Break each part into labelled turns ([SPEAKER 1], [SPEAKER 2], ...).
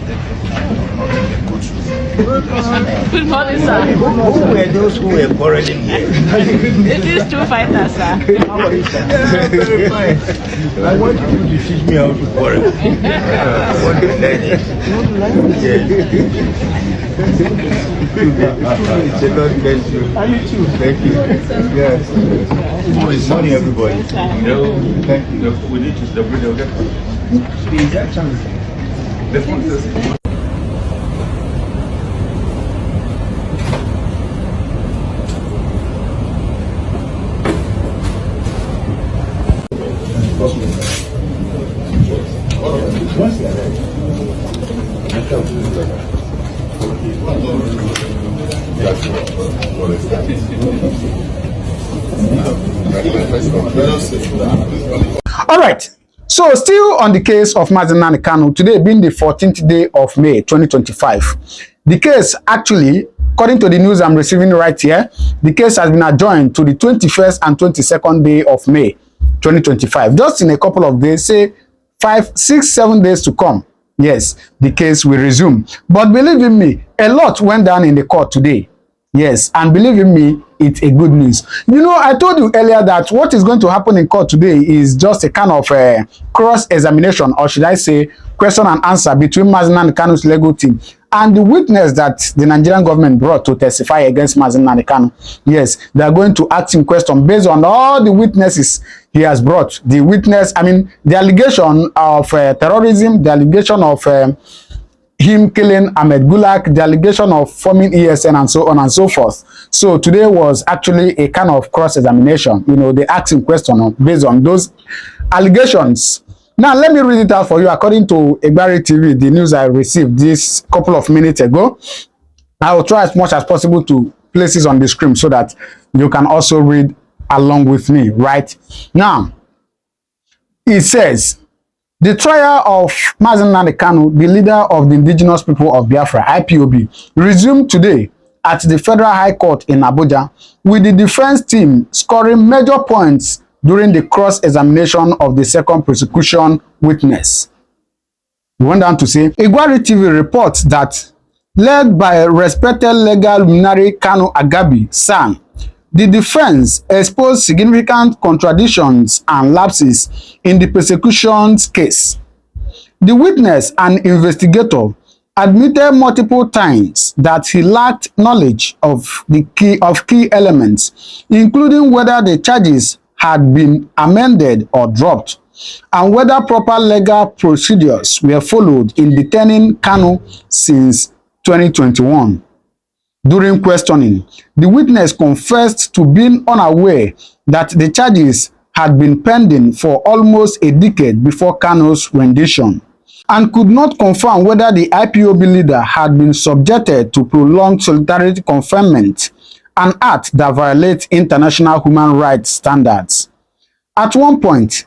[SPEAKER 1] not in the courtroom.
[SPEAKER 2] Good morning, sir.
[SPEAKER 1] Who were those who were quarreling here?
[SPEAKER 2] It is two fighters, sir.
[SPEAKER 1] Very fine. I want you to teach me how to quarrel. I want to learn it. Yes. The Lord bless you. And you too. Thank you. Yes. Good morning, everybody. Thank you. We need to celebrate the
[SPEAKER 3] All right. So still on the case of Mazi Nnamdi Kanu, today being the 14th day of May 2025. The case actually, according to the news I'm receiving right here, the case has been adjourned to the 21st and 22nd day of May 2025. Just in a couple of days, say 5, 6, 7 days to come. Yes, the case will resume. But believe in me, a lot went down in the court today. Yes, and believe in me, it's a good news. You know, I told you earlier that what is going to happen in court today is just a kind of cross-examination, or should I say, question and answer between Mazi Nnamdi Kanu's legal team and the witness that the Nigerian government brought to testify against Mazi Nnamdi Kanu. Yes, they are going to ask him questions based on all the witnesses he has brought. The witness, I mean, the allegation of terrorism, the allegation of him killing Ahmed Gulak, the allegation of forming ESN, and so on and so forth. So today was actually a kind of cross-examination. You know, they asked him questions based on those allegations. Now, let me read it out for you. According to Egbari TV, the news I received this couple of minutes ago, I will try as much as possible to place this on the screen so that you can also read along with me, right? Now, it says, the trial of Mazi Nnamdi Kanu, the leader of the indigenous people of Biafra, IPOB, resumed today at the Federal High Court in Abuja, with the defense team scoring major points during the cross-examination of the second prosecution witness. We went down to say, Egbari TV reports that, led by respected legal luminary Kanu Agabi, San, the defense exposed significant contradictions and lapses in the prosecution's case. The witness, an investigator, admitted multiple times that he lacked knowledge of the key elements, including whether the charges had been amended or dropped, and whether proper legal procedures were followed in detaining Kanu since 2021. During questioning, the witness confessed to being unaware that the charges had been pending for almost a decade before Kanu's rendition, and could not confirm whether the IPOB leader had been subjected to prolonged solitary confinement, an act that violates international human rights standards. At one point,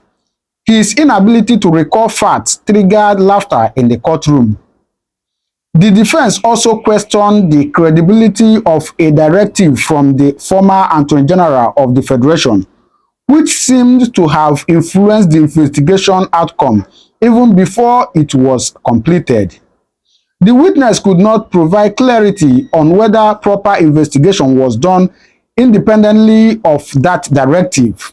[SPEAKER 3] his inability to recall facts triggered laughter in the courtroom. The defense also questioned the credibility of a directive from the former Attorney General of the Federation, which seemed to have influenced the investigation outcome even before it was completed. The witness could not provide clarity on whether proper investigation was done independently of that directive.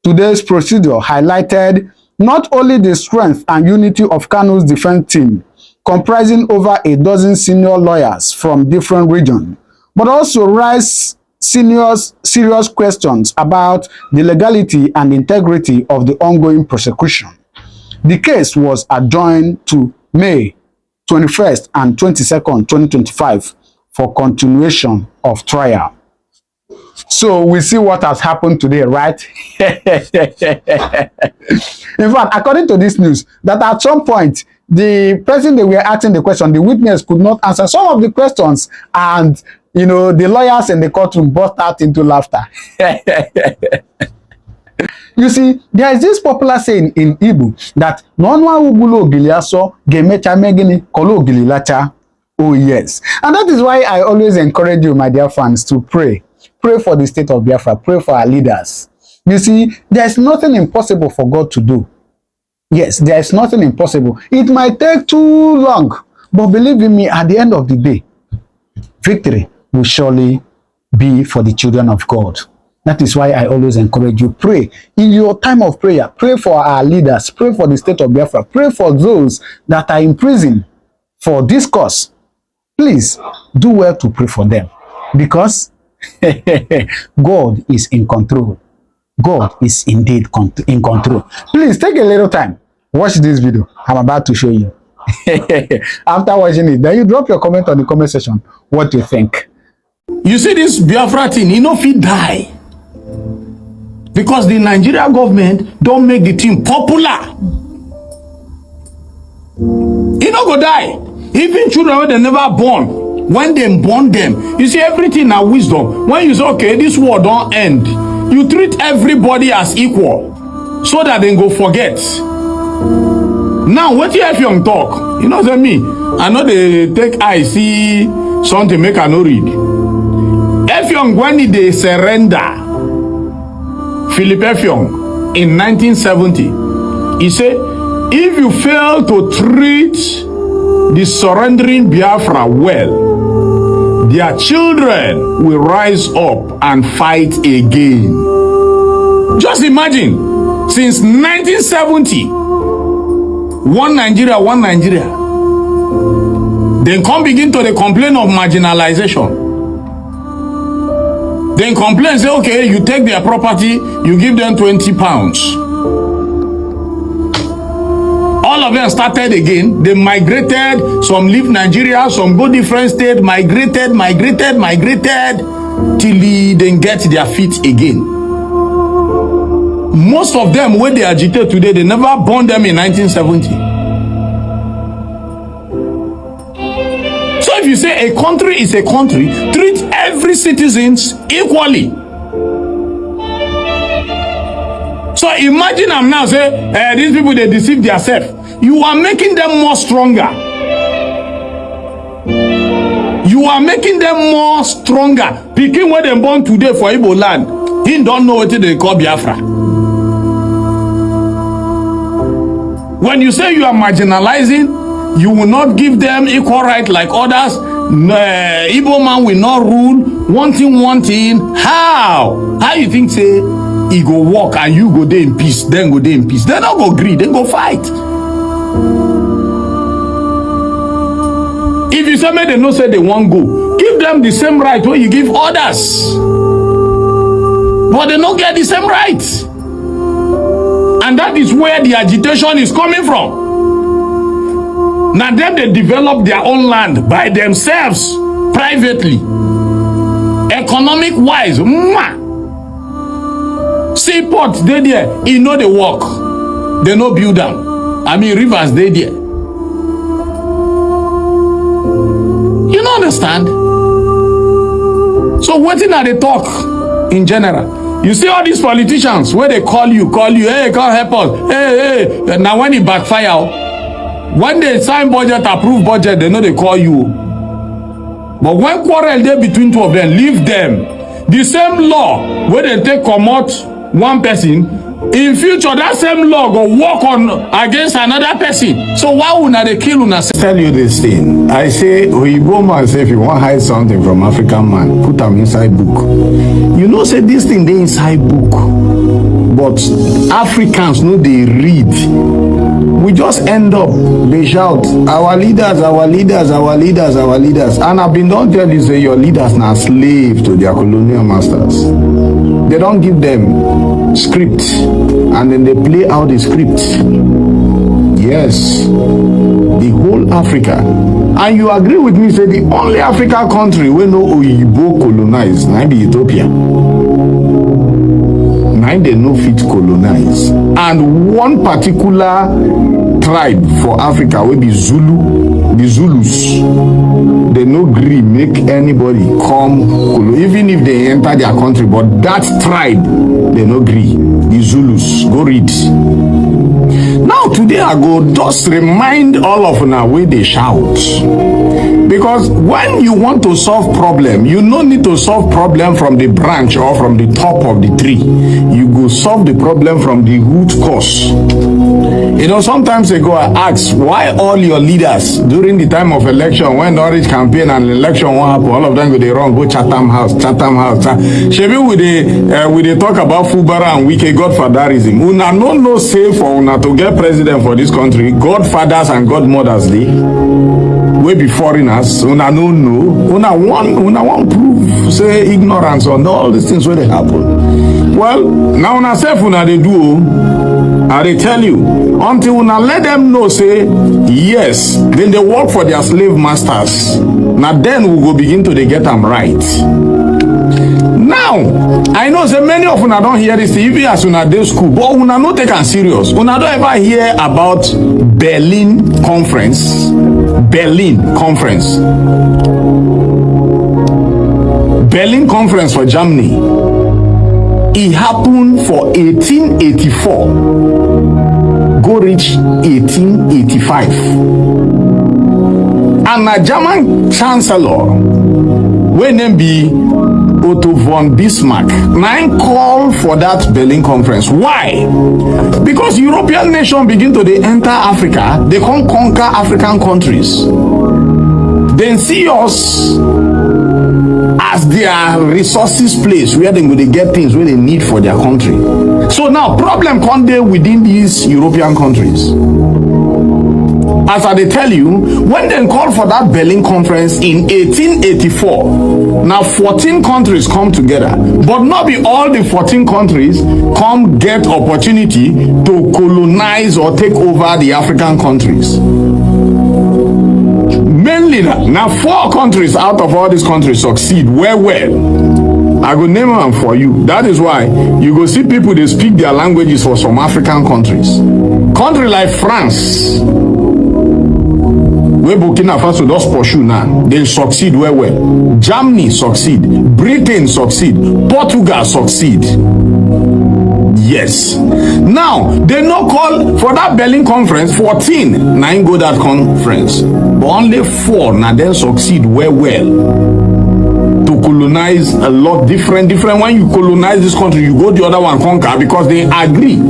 [SPEAKER 3] Today's procedure highlighted not only the strength and unity of Kanu's defense team, comprising over a dozen senior lawyers from different regions, but also raised serious questions about the legality and integrity of the ongoing prosecution. The case was adjourned to May 21st and 22nd, 2025 for continuation of trial. So we see what has happened today, right? In fact, according to this news, that at some point, the person they were asking the question, the witness could not answer some of the questions, and you know, the lawyers in the courtroom burst out into laughter. You see, there is this popular saying in Igbo that "Nonwa ugulo giliaso gemecha megini kolo gililacha." Oh yes, and that is why I always encourage you, my dear fans, to pray. Pray for the state of Biafra. Pray for our leaders. You see, there is nothing impossible for God to do. Yes, there is nothing impossible. It might take too long, But believe in me, at the end of the day, victory will surely be for the children of God. That is why I always encourage you, pray. In your time of prayer, pray for our leaders, pray for the state of Biafra, pray for those that are in prison for this cause. Please, do well to pray for them, because God is in control. God is indeed in control. Please take a little time. Watch this video I'm about to show you. After watching it, then you drop your comment on the comment section. What you think?
[SPEAKER 4] You see this Biafra thing, he no fit die. Because the Nigeria government don't make the thing popular. He no go die. Even children when they never born, when they born them, you see everything now wisdom. When you say, okay, this war don't end, you treat everybody as equal so that they go forget. Now, what you have young talk? You know what I mean? I know they take eye, see something make I no read. If young when they surrender, Philip Effiong in 1970, he said, if you fail to treat the surrendering Biafra well, their children will rise up and fight again. Just imagine, since 1970, one Nigeria, then come begin to complain of marginalization. Then complain, say, okay, you take their property, you give them 20 pounds. All of them started again. They migrated, some leave Nigeria, some go different state, migrated, till they then get their feet again. Most of them, when they agitate today, they never born them in 1970. So if you say a country is a country, treat every citizens equally. So imagine I'm now say, these people, they deceive themselves. You are making them more stronger. You are making them more stronger. Picking where they born today for Igbo land, he don't know what they call Biafra. When you say you are marginalizing, you will not give them equal right like others. Igbo man will not rule. One thing. How you think say he go walk and you go there in peace, then go there in peace? They don't go agree, they go fight. If you say make they no say they won't go, give them the same right when you give others. But they don't get the same right. And that is where the agitation is coming from. Now then they develop their own land by themselves, privately. Economic wise, seaport, they there, you know they work. They no build them. I mean rivers, they there. You don't understand? So what are they talk in general? You see all these politicians where they call you, hey, come help us. Hey. Now when it backfire, when they sign budget, approve budget, they know they call you. But when quarrel there between two of them, leave them. The same law where they take commot one person, in future that same law go work on against another person. So why would they kill una?
[SPEAKER 5] Tell you this thing. I say Oyibo man say if you want to hide something from African man, put them inside book. You know say this thing they inside book, but Africans know they read. We just end up they shout our leaders, and I've been don't tell you say your leaders now slave to their colonial masters. They don't give them script and then they play out the script. Yes, the whole Africa. And you agree with me, say the only African country where no Oyibo colonize, now be Ethiopia. Now they no fit colonize. And one particular tribe for Africa will be Zulu, the Zulus. They no agree make anybody come, even if they enter their country, but that tribe, they no agree. The Zulus, go read. Now today I go just remind all of una where they shout. Because when you want to solve problem, you no need to solve problem from the branch or from the top of the tree. You go solve the problem from the root cause. You know, sometimes ago I asked why all your leaders during the time of election, when Norwich campaign and election won't happen, all of them go they run, go Chatham House. Shebi we they talk about Fubara and Wike godfatherism. Una no say for una to get president for this country, godfathers and godmothers they we be foreigners. Una no know. Una want prove say ignorance on all these things where they happen. Well, now una self una they do. I they tell you, until una let them know, say, yes, then they work for their slave masters. Now then we go begin to they get them right. Now, I know say many of una don't hear this, even as una day school, but una no take am serious. Una don't ever hear about Berlin Conference. Berlin Conference. Berlin Conference for Germany. It happened for 1884. Go reach 1885. And a German chancellor, when name be Otto von Bismarck, nine call for that Berlin Conference. Why? Because European nations begin to they enter Africa, they come conquer African countries. Then see us as their resources place where they go to get things where they need for their country. So now problem come there within these European countries. As I tell you, when they called for that Berlin Conference in 1884, now 14 countries come together, but not be all the 14 countries come get opportunity to colonize or take over the African countries. Mainly now 4 countries out of all these countries succeed well. I go name them for you. That is why you go see people they speak their languages for some African countries. Country like France, where Burkina Faso does pursue now, they succeed well. Germany succeed, Britain succeed, Portugal succeed. Yes. Now they no call for that Berlin Conference. 14 9 go that conference, but only 4 now then succeed well to colonize a lot different. When you colonize this country, you go the other one conquer because they agree.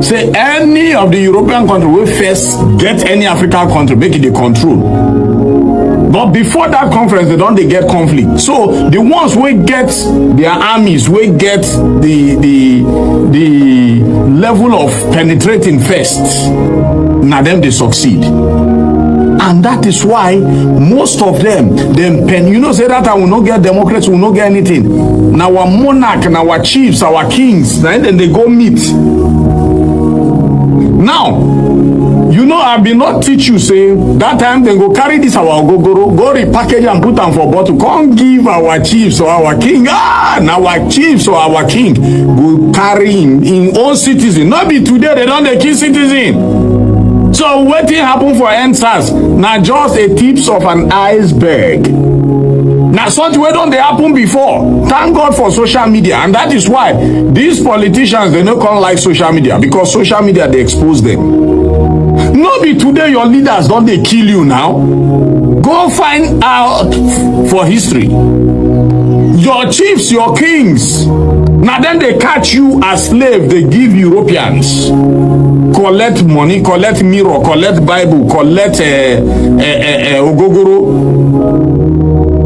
[SPEAKER 5] Say any of the European country will first get any African country, make it the control. But before that conference, they get conflict. So the ones we get their armies, we get the level of penetrating first. Now them they succeed. And that is why most of them say that I will not get democrats, will not get anything. Now our monarch, now our chiefs, our kings, then they go meet. Now, you know, I be not teach you say that time they go carry this our go repackage and put them for bottle. Can't give our chiefs or our king. Now our chiefs or our king go carry him in own citizen. Not be today they don't kill citizen. So what thing happen for NSAS? Now just a tips of an iceberg. Now such way don't they happen before. Thank God for social media, and that is why these politicians they don't come like social media, because social media they expose them. No be today your leaders don't they kill you now. Go find out for history. Your chiefs, your kings. Now then they catch you as slave, they give Europeans. Collect money, collect mirror, collect Bible, collect ogogoro.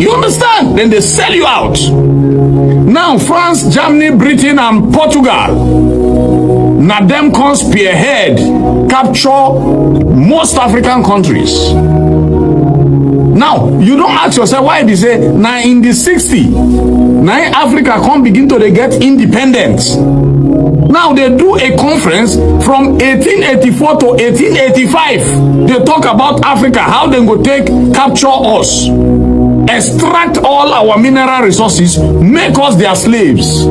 [SPEAKER 5] You understand? Then they sell you out. Now France, Germany, Britain and Portugal, now them come spearhead, capture most African countries. Now, you don't ask yourself why they say, now in the 60s, now Africa come begin to they get independence. Now they do a conference from 1884 to 1885. They talk about Africa, how they go take, capture us, extract all our mineral resources, make us their slaves.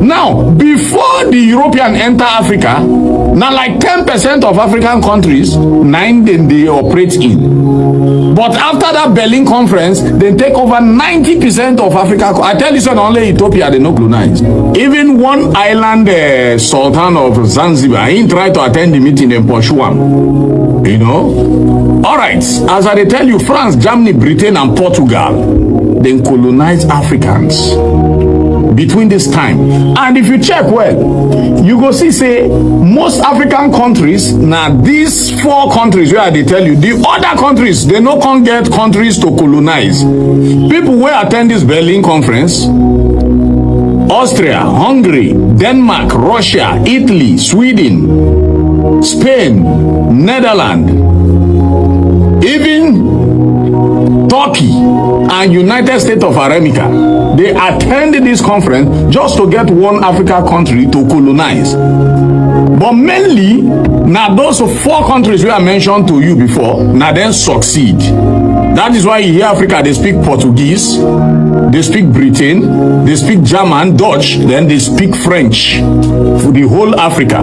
[SPEAKER 5] Now, before the European enter Africa, now like 10% of African countries, 9 then they operate in.
[SPEAKER 4] But after that Berlin conference, they take over 90% of Africa. I tell you, son, only Ethiopia they no colonize. Even one island Sultan of Zanzibar, he tried to attend the meeting in Poshuam. You know? All right. As I tell you, France, Germany, Britain, and Portugal, they colonize Africans between this time. And if you check well, you go see say most African countries, now these 4 countries where they tell you, the other countries, they no can get countries to colonize. People will attend this Berlin conference: Austria, Hungary, Denmark, Russia, Italy, Sweden, Spain, Netherlands, even Turkey and United States of America. They attended this conference just to get one African country to colonize. But mainly, now those 4 countries we have mentioned to you before, now then succeed. That is why you hear Africa, they speak Portuguese, they speak Britain, they speak German, Dutch, then they speak French for the whole Africa.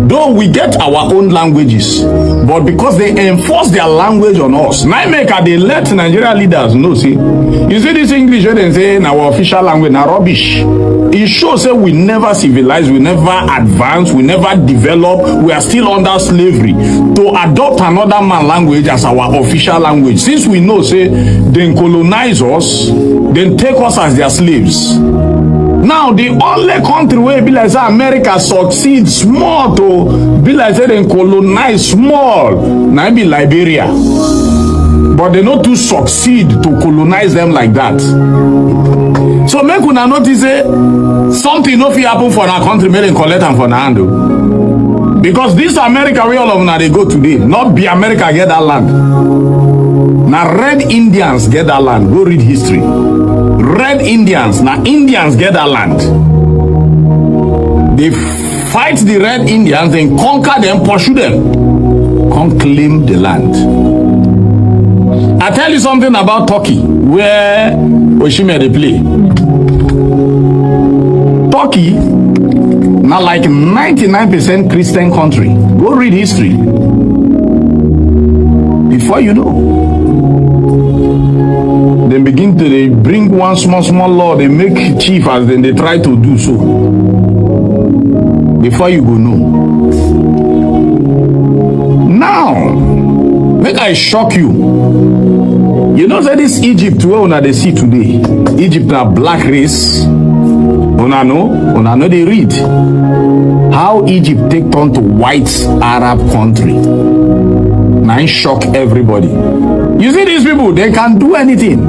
[SPEAKER 4] Though we get our own languages, but because they enforce their language on us, now they let Nigerian leaders know, see, you see this English, they say in our official language, now rubbish. It shows that we never civilize, we never advance, we never develop, we are still under slavery. To adopt another man's language as our official language, since we know, say, they colonize us, then take us as their slaves. Now, the only country where be like say America succeeds small to be like say they colonize small, now be Liberia. But they not to succeed to colonize them like that. So make una notice say something no fit happen for our country, make them collect them for the handle. Because this America where all of them they go today, not be America get that land. Now red Indians get that land. Go read history. Red Indians, now Indians get that land. They fight the red Indians, then conquer them, pursue them, come claim the land. I tell you something about Turkey, where Oshime they play. Turkey, now like 99% Christian country. Go read history. Before you know. They begin to they bring one small law, they make chief as then they try to do so. Before you go know. Now, make I shock you. You know that this Egypt where una they see today, Egypt na black race. Una know they read how Egypt take turn to white Arab country. Now shock everybody. You see these people, they can do anything.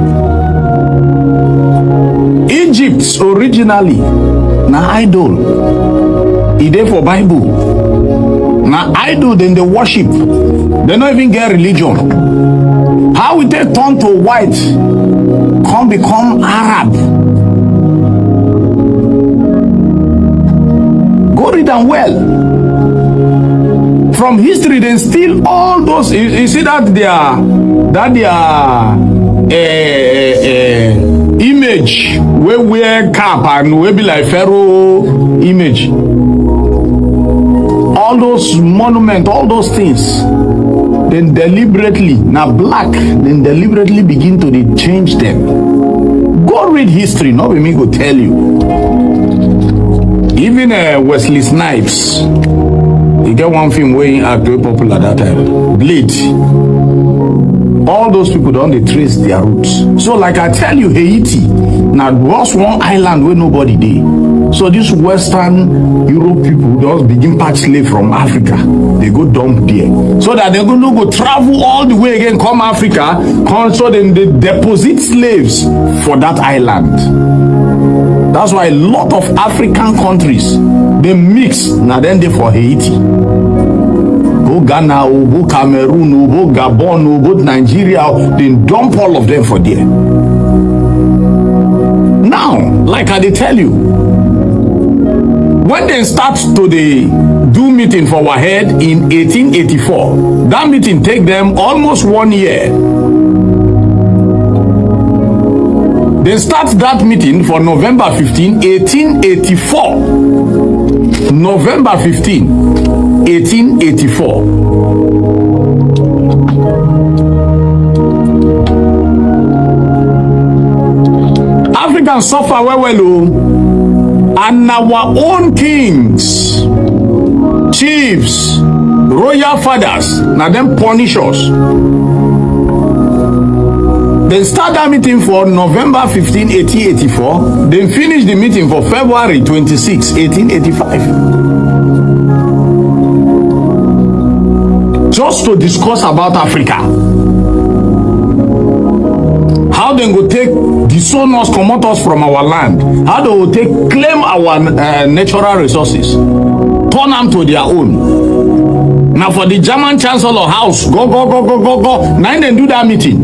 [SPEAKER 4] Egypt originally na idol. It dey for Bible. Na idol then they worship. They don't even get religion. How will they turn to white? Come become Arab. Go read them well. From history, then still all those. You see that their image we wear cap and we be like Pharaoh image. All those monuments, all those things, then deliberately now black, then deliberately begin to change them. Go read history, not me go tell you. Even Wesley Snipes. You get one film where he act very popular that time. Bleed. All those people don't they trace their roots. So like I tell you, Haiti, now was one island where nobody did. So these Western Europe people just begin patch slave from Africa. They go dump there. So that they're going to go travel all the way again, come Africa, come so then they deposit slaves for that island. That's why a lot of African countries, they mix, now then they for Haiti. Go Ghana, go Cameroon, go Gabon, go Nigeria, then dump all of them for there. Now, like I did tell you, when they start to do meeting for our head in 1884, that meeting take them almost 1 year. They start that meeting for November 15, 1884. November 15, 1884. Africans suffer well, and our own kings, chiefs, royal fathers, now them punish us. They start that meeting for November 15, 1884. Then finish the meeting for February 26, 1885. Just to discuss about Africa. How they go take disown us, comot us from our land. How they will take claim our natural resources, turn them to their own. Now for the German Chancellor House, go. Now they do that meeting.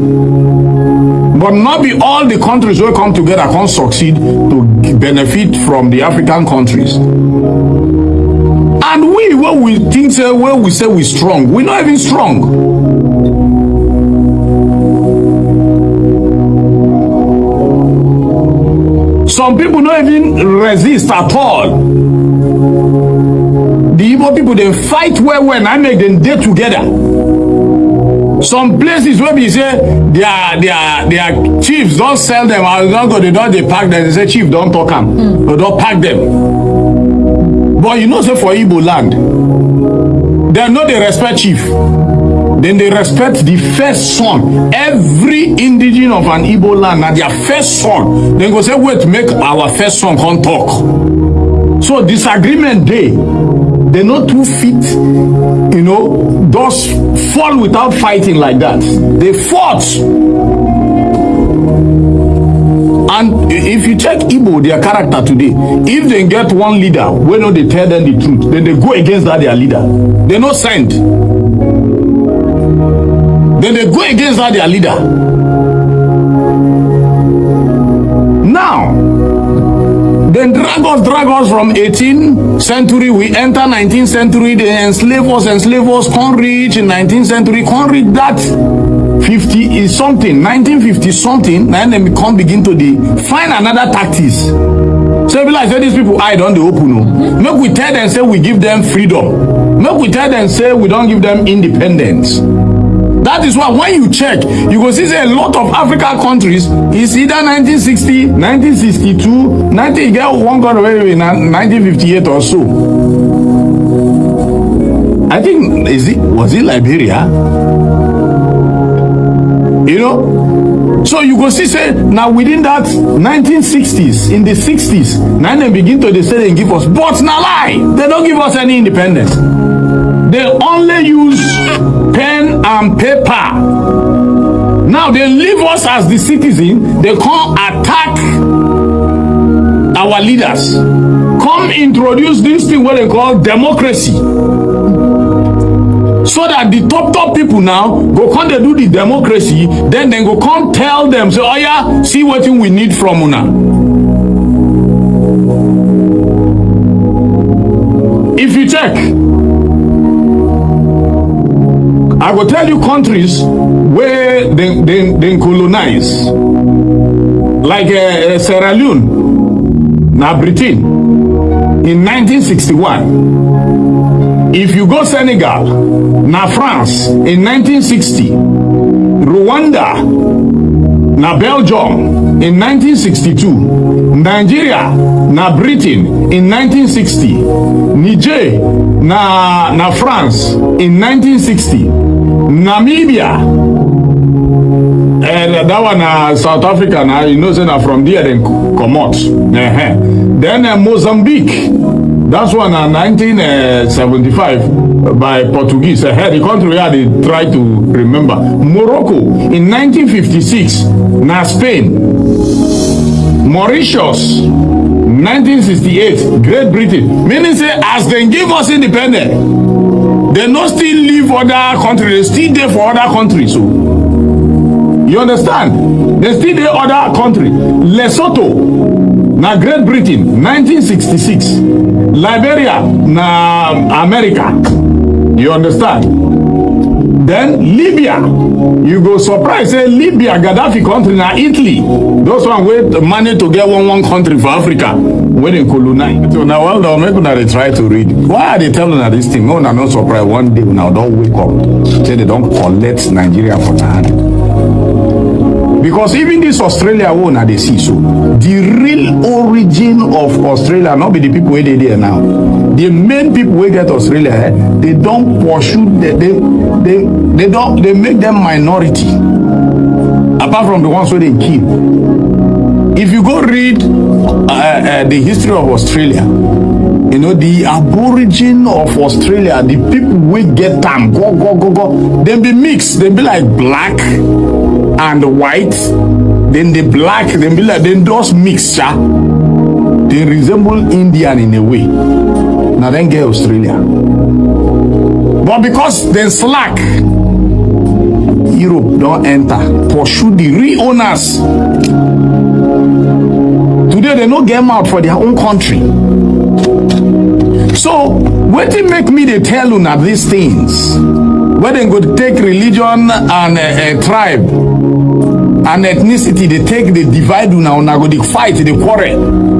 [SPEAKER 4] But not be all the countries will come together can succeed to benefit from the African countries. And we, what we think, where we say we're strong, we're not even strong. Some people don't even resist at all. The Igbo people, they fight well and I make them day together. Some places where we say their chiefs don't sell them, they don't pack them. They say chief don't talk them, they don't pack them. But you know, say for Igbo land, they know they respect chief. Then they respect the first son. Every indigene of an Igbo land, now their first son, then go say, wait, make our first son come talk. So disagreement day, they're not too fit, you know, those fall without fighting like that. They fought. And if you check Igbo, their character today, if they get one leader, when they tell them the truth, then they go against that their leader. They're not sent. Then they go against that their leader. Now, then drag us from 18th century, we enter 19th century, they enslave us, can't reach in 19th century, can't reach that 50 is something, 1950 something, and then we can't begin to find another tactics. So be like, say these people hide on the open. Make we tell them, say we give them freedom. Make we tell them, say we don't give them independence. That is why when you check, you go see say a lot of African countries is either 1960, 1962, 19, you get one got away in 1958 or so. I think was it Liberia? You know? So you go see say now within that 1960s, in the 60s, now they begin to say they give us, but now lie, they don't give us any independence. They only use pen and paper. Now they leave us as the citizen. They come attack our leaders. Come introduce this thing what they call democracy. So that the top people now go come they do the democracy. Then they go come tell them, say, oh yeah, see what we need from una. If you check, I will tell you countries where they colonize, like Sierra Leone, now Britain, in 1961. If you go Senegal, now France, in 1960. Rwanda, now Belgium, in 1962. Nigeria, now Britain, in 1960. Niger, now France, in 1960. Namibia, that one South Africa now, you know, say from there then come out. Then Mozambique, that's one 1975 by Portuguese. The country where they try to remember. Morocco in 1956, now Spain. Mauritius, 1968, Great Britain. Meaning say as they give us independence, they not still leave other countries, they still there for other countries. So you understand? They still there other countries. Lesotho, na Great Britain, 1966. Liberia, na America. You understand? Then Libya, you go surprise, say Libya, Gaddafi country, na Italy. Those one wait money to get one country for Africa when they colonize. So now, well, maybe they try to read. Why are they telling us this thing? No, I'm not surprised. One day now don't wake up, say they don't collect Nigeria for the hand.
[SPEAKER 5] Because even this Australia one they see so the real origin of Australia not be the people where they there now. The main people who get Australia, they don't pursue they make them minority. Apart from the ones where they kill. If you go read the history of Australia, you know, the aborigine of Australia, the people we get them, go, they be mixed, they be like black and white, then the black, they be like, then those mixture, they resemble Indian in a way. Now then get Australia. But because they slack, Europe don't enter, pursue the real owners. Today they no get out for their own country. So what it make me they tell you now these things? Where they go to take religion and tribe and ethnicity, they take the divide now go they fight, they quarrel.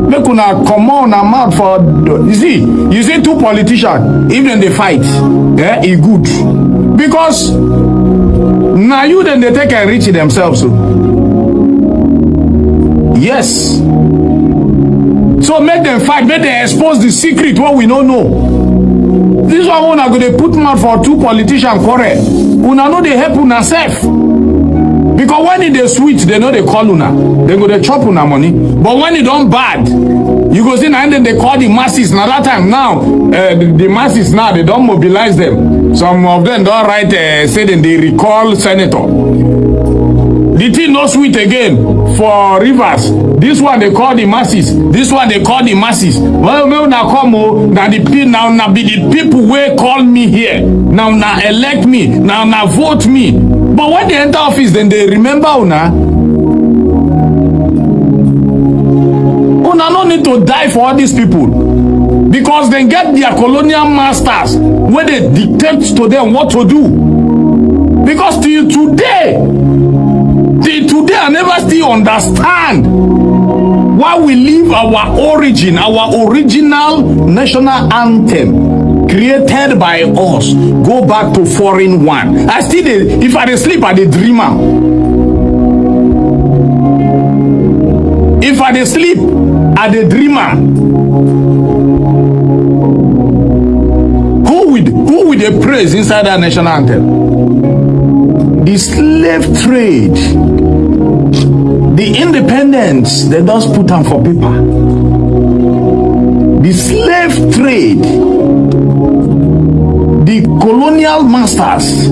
[SPEAKER 5] Make una come on and mad for you see two politicians, even they fight, yeah, it good. Because now you then they take and reach themselves. So. Yes. So make them fight, make them expose the secret what we don't know. This one una go they put mouth for two politicians quarrel. Una know they help una self. Because when it is sweet, they know they call una. They go they chop una money. But when it don't bad, you go see and then they call the masses. Now that time now, the masses now they don't mobilize them. Some of them don't write say then they recall senator. The thing no sweet again for rivers. This one they call the masses. This one they call the masses. Well, now come now the now be the people who call me here. Now elect me. Now vote me. But when they enter office, then they remember una. Una no need to die for all these people. Because they get their colonial masters where they dictate to them what to do. Because till today I never still understand why we leave our origin, our original national anthem created by us, go back to foreign one. I still, if I sleep, I dream. If I sleep, I dream. Who would they praise inside that national anthem? The slave trade, the independence, they just put them for paper. The slave trade, the colonial masters,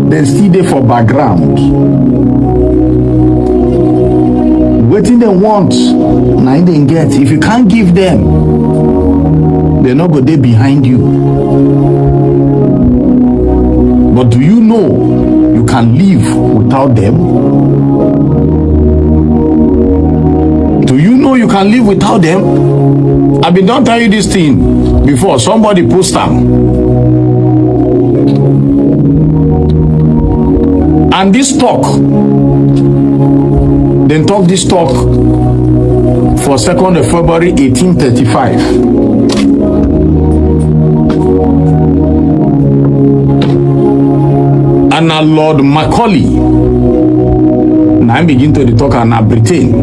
[SPEAKER 5] they still there for background. Waiting they want, now they get. If you can't give them, they're not go there behind you. But do you know you can live without them? Do you know you can live without them? I've been don't tell you this thing before. Somebody post them. And this talk, then talk this talk for 2nd of February 1835. And now Lord Macaulay, now I begin to talk and Britain.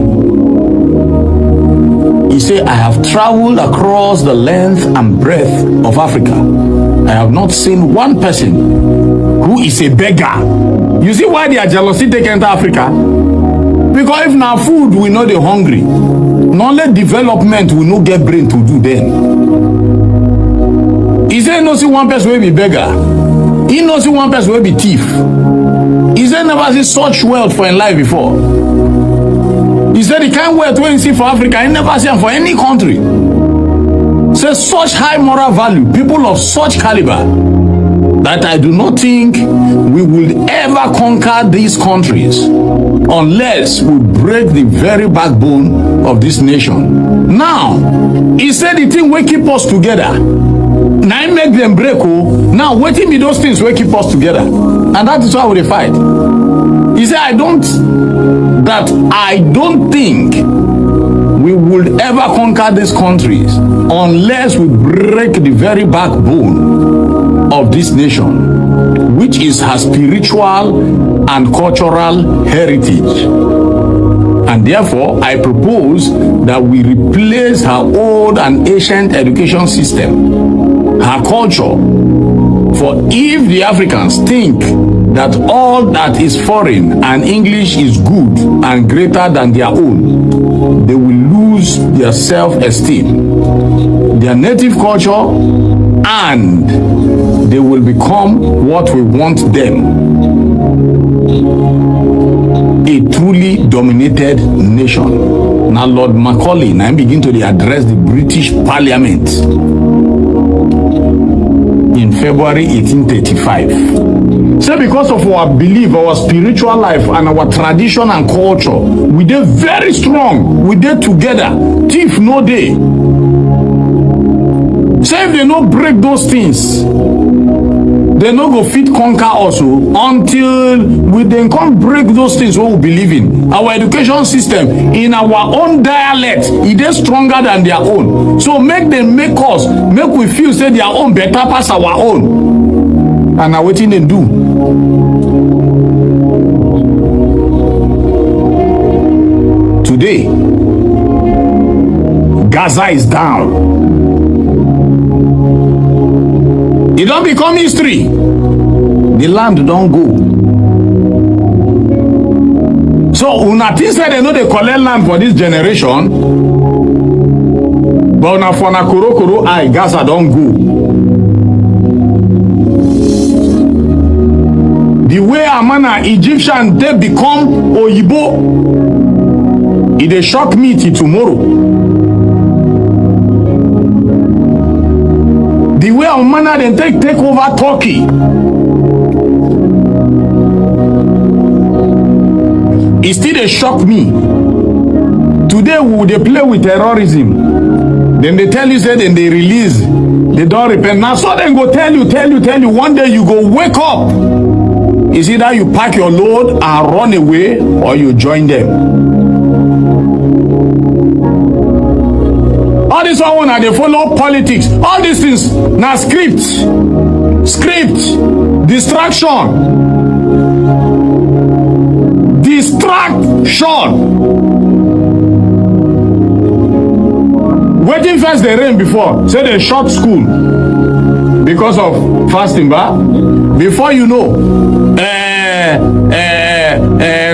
[SPEAKER 5] He said, I have traveled across the length and breadth of Africa. I have not seen one person who is a beggar. You see why they are jealousy taken into Africa? Because if now food, we know they're hungry. Not only development, we no get brain to do then. He said, no see one person will be beggar. He knows see one person will be thief. He said, never see such wealth for in life before. He said, the kind of wealth when you see for Africa, he never see them for any country. Says such high moral value, people of such caliber, that I do not think we will ever conquer these countries unless we break the very backbone of this nation. Now, he said the thing will keep us together. Now I make them break. Oh, now waiting me those things will keep us together, and that is why we fight. He said, I don't think we will ever conquer these countries unless we break the very backbone of this nation.
[SPEAKER 4] which is her spiritual and cultural heritage. And therefore, I propose that we replace her old and ancient education system, her culture. For if the Africans think that all that is foreign and English is good and greater than their own, they will lose their self-esteem, their native culture, and they will become what we want them: a truly dominated nation. Now Lord Macaulay now begin to address the British Parliament in February 1835. So because of our belief, our spiritual life, and our tradition and culture, we dey very strong, we dey together, thief no dey. Say if they no break those things, they no go fit conquer us until we then come break those things what we believe in. Our education system in our own dialect, it is stronger than their own. So make them make us, make we feel say their own better pass our own. And now wetin dem do? Today, Gaza is down. It don't become history. The land don't go. So una think say they know they collect land for this generation, but una for na koro eye, Gaza don't go. The way Amana Egyptian they become Oyibo, it dey shock me till tomorrow. The way Amana then take over Turkey, it still dey shock me. Today we dey play with terrorism. Then they tell you say then they release, they don't repent. Now so then go tell you. One day you go wake up. It's either you pack your load and run away or you join them. All this one they follow politics. All these things now script, distraction. Waiting first they rain before. Say they shut school because of fasting, but before you know,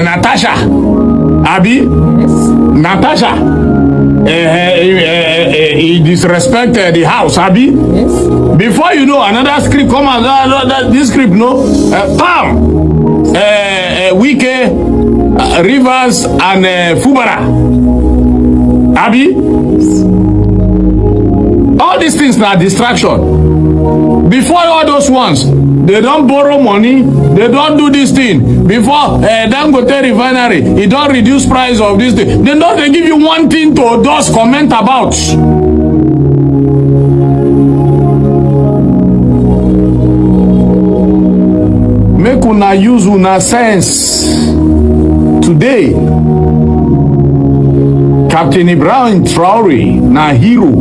[SPEAKER 4] Natasha, Abi, yes. Natasha, he disrespected the house, Abi. Yes. Before you know, another script come out. This script, no, Pam, Wike, Rivers, and Fubara, Abi. All these things are distraction. Before all those ones, they don't borrow money, they don't do this thing. Before Dangote refinery, it don't reduce price of this thing. They don't they give you one thing to just comment about. Make una use una sense. Today, Captain Ibrahim Traore na hero.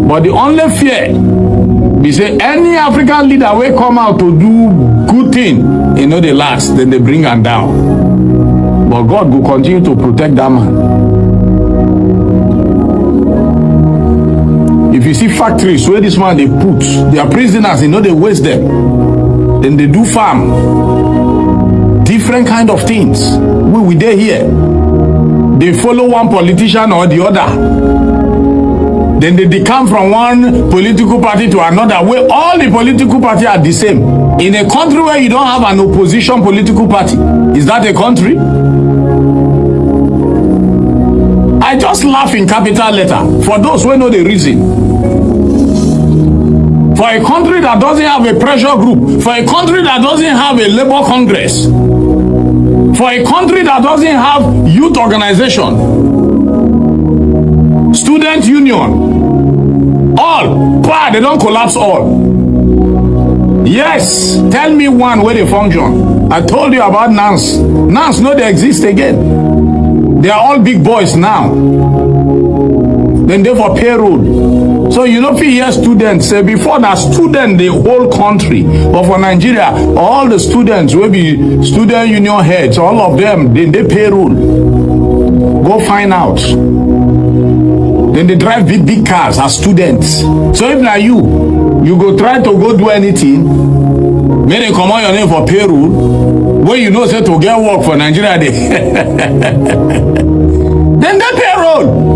[SPEAKER 4] But the only fear be say any African leader will come out to do good thing, you know, they last, then they bring them down. But God will continue to protect that man. If you see factories where this man they put their prisoners, you know, they waste them. Then they do farm. Different kind of things. We there here. They follow one politician or the other. Then they decamp from one political party to another, where all the political parties are the same. In a country where you don't have an opposition political party, is that a country? I just laugh in capital letter for those who know the reason. For a country that doesn't have a pressure group, for a country that doesn't have a labor congress, for a country that doesn't have youth organization, student union, all, they don't collapse all. Yes, tell me one where they function. I told you about NANS. NANS no they exist again. They are all big boys now. Then they for payroll. So you know, here students say before that student the whole country, but for Nigeria, all the students will be student union heads, all of them, they payroll. Go find out. Then they drive big cars as students. So if now you go try to go do anything, may they come on your name for payroll, where you know say to get work for Nigeria, then they payroll.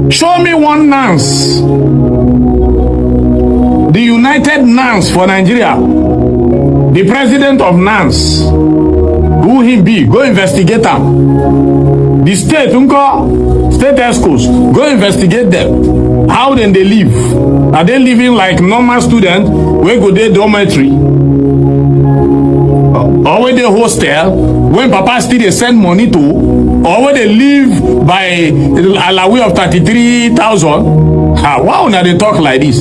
[SPEAKER 4] Show me one nance. The United Nance for Nigeria. The president of Nance. Who he be? Go investigate him. The state, state escorts, go investigate them. How then they live? Are they living like normal students? Where go they dormitory? Or where they hostel? When Papa still they send money to? Or where they live by a way of 33,000? Why would they talk like this?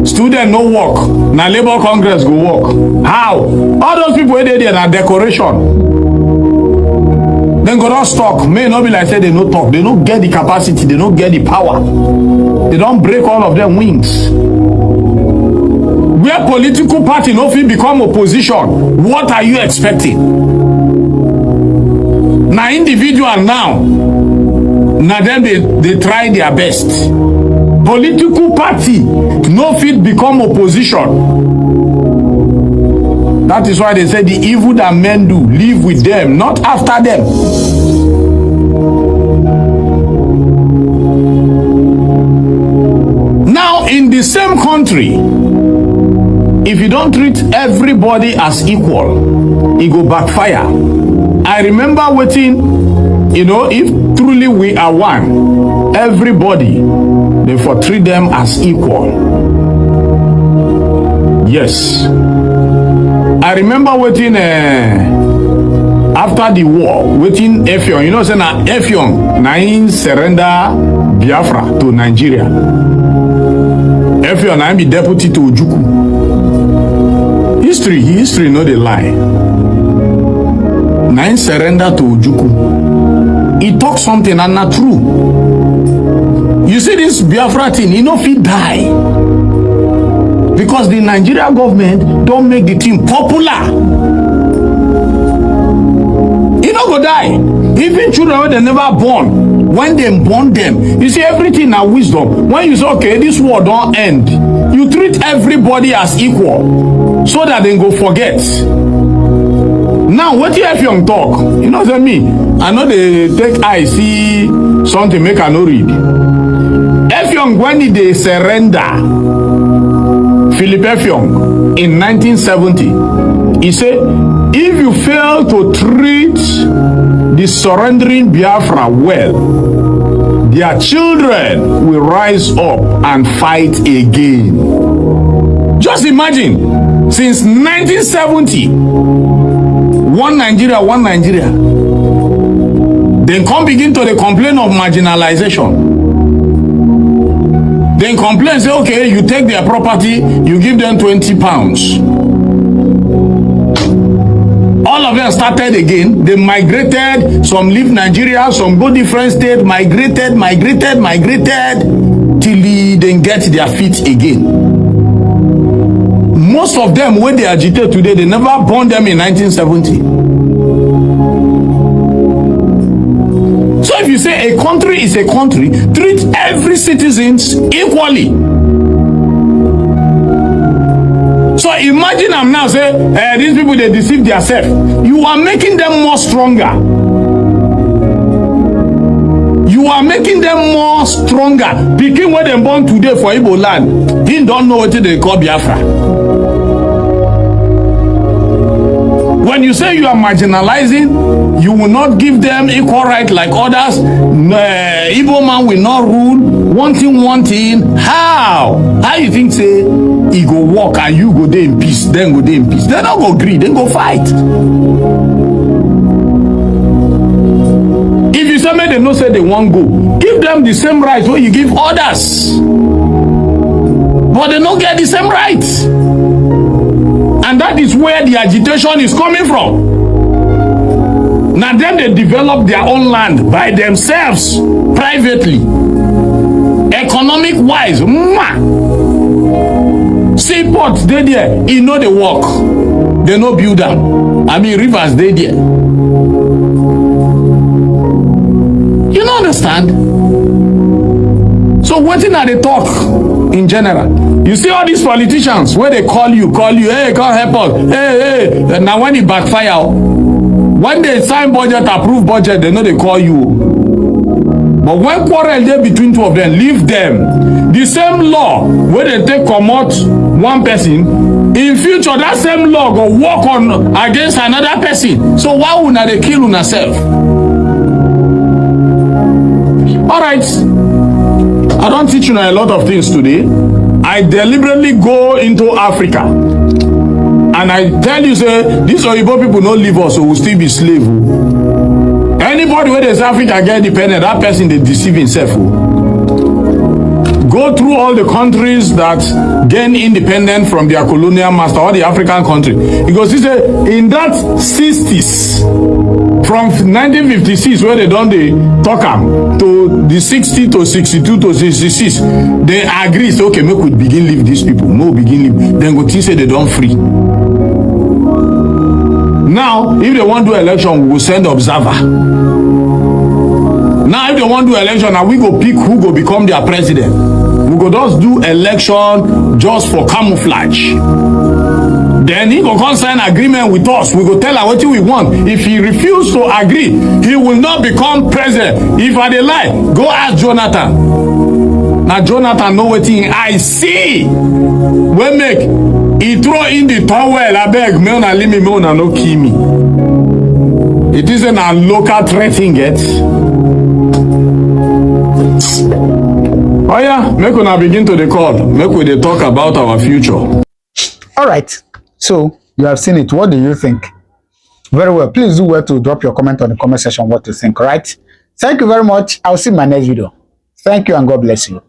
[SPEAKER 4] Student no work. Now Labour Congress go work. How? All those people where they there na decoration. Then go not talk. May not be like say they no talk. They don't get the capacity. They don't get the power. They don't break all of them wings. Where political party no fit become opposition, what are you expecting? Now individual now them they try their best. Political party no fit become opposition. That is why they say the evil that men do, live with them, not after them. Now in the same country, if you don't treat everybody as equal, it go backfire. I remember waiting, you know, if truly we are one, everybody, they for treat them as equal. Yes. I remember waiting after the war, waiting Effiong. You know, say na Effiong na in surrender Biafra to Nigeria. Effiong na be deputy to Ojukwu. History no dey lie. Na in surrender to Ojukwu. He talk something and not true. You see this Biafra thing, he no fit die. Because the Nigeria government don't make the thing popular. He no go die. Even children when they never born, when they born them, you see everything now wisdom. When you say, okay, this war don't end, you treat everybody as equal, so that they go forget. Now, what you have young talk? You know what I mean? I know they take eye see something make I no read. Effiong when they surrender. Philip Effiong in 1970, he said, if you fail to treat the surrendering Biafra well, their children will rise up and fight again. Just imagine, since 1970, one Nigeria, then come begin to the complaint of marginalization. Then complain, say, okay, you take their property, you give them 20 pounds. All of them started again. They migrated, some leave Nigeria, some go different states, migrated, till they get their feet again. Most of them, when they agitate today, they never born them in 1970. So if you say a country is a country, treat every citizen equally. So imagine I'm now saying, these people, they deceive themselves. You are making them more stronger. You are making them more stronger. Begin when they born today for Igbo land, he don't know what they call Biafra. When you say you are marginalizing, you will not give them equal right like others. Igbo man will not rule. One thing. How you think say he go walk and you go there in peace, then go there in peace? They don't go agree, then go fight. If you say make them no say they won't go, give them the same rights where you give others. But they don't get the same rights. And that is where the agitation is coming from. Now then they develop their own land by themselves, privately. economic wise, seaport dey there, e no dey work. They no build am. I mean, rivers dey there. You no understand? So wetin I dey talk in general? You see all these politicians where they call you, hey, come help us, hey. Now when it backfire, when they sign budget, approve budget, they know they call you. But when quarrel dey between two of them, leave them. The same law where they take comot one person, in future that same law go work on against another person. So why una dey kill una self? All right, I don't teach you a lot of things today. I deliberately go into Africa and I tell you, say, these Oyibo people no leave us, so we'll still be slave. Anybody where there's Africa get independent, that person they deceive himself. Go through all the countries that gain independent from their colonial master, all the African countries. Because he said in that 60s, from 1956 where they done the talk to the 60 to 62 to 66, they agree, say, okay, make we begin leave these people. No, begin leave. Then go think say they don't free. Now, if they want to do election, we will send observer. Now, if they want to do election, now we go pick who go become their president. We go just do election just for camouflage. Then he go come sign agreement with us. We go tell him what we want. If he refuse to agree, he will not become president. If I dey lie, go ask Jonathan. Now Jonathan know what I see. We make he throw in the towel. I beg, me una leave me, me una no kill me. It isn't a local threat thing yet. Oh yeah, make una begin to the call. Make we dey talk about our future.
[SPEAKER 3] All right. So you have seen it. What do you think? Very well. Please do well to drop your comment on the comment section what you think. All right. Thank you very much. I'll see you in my next video. Thank you and God bless you.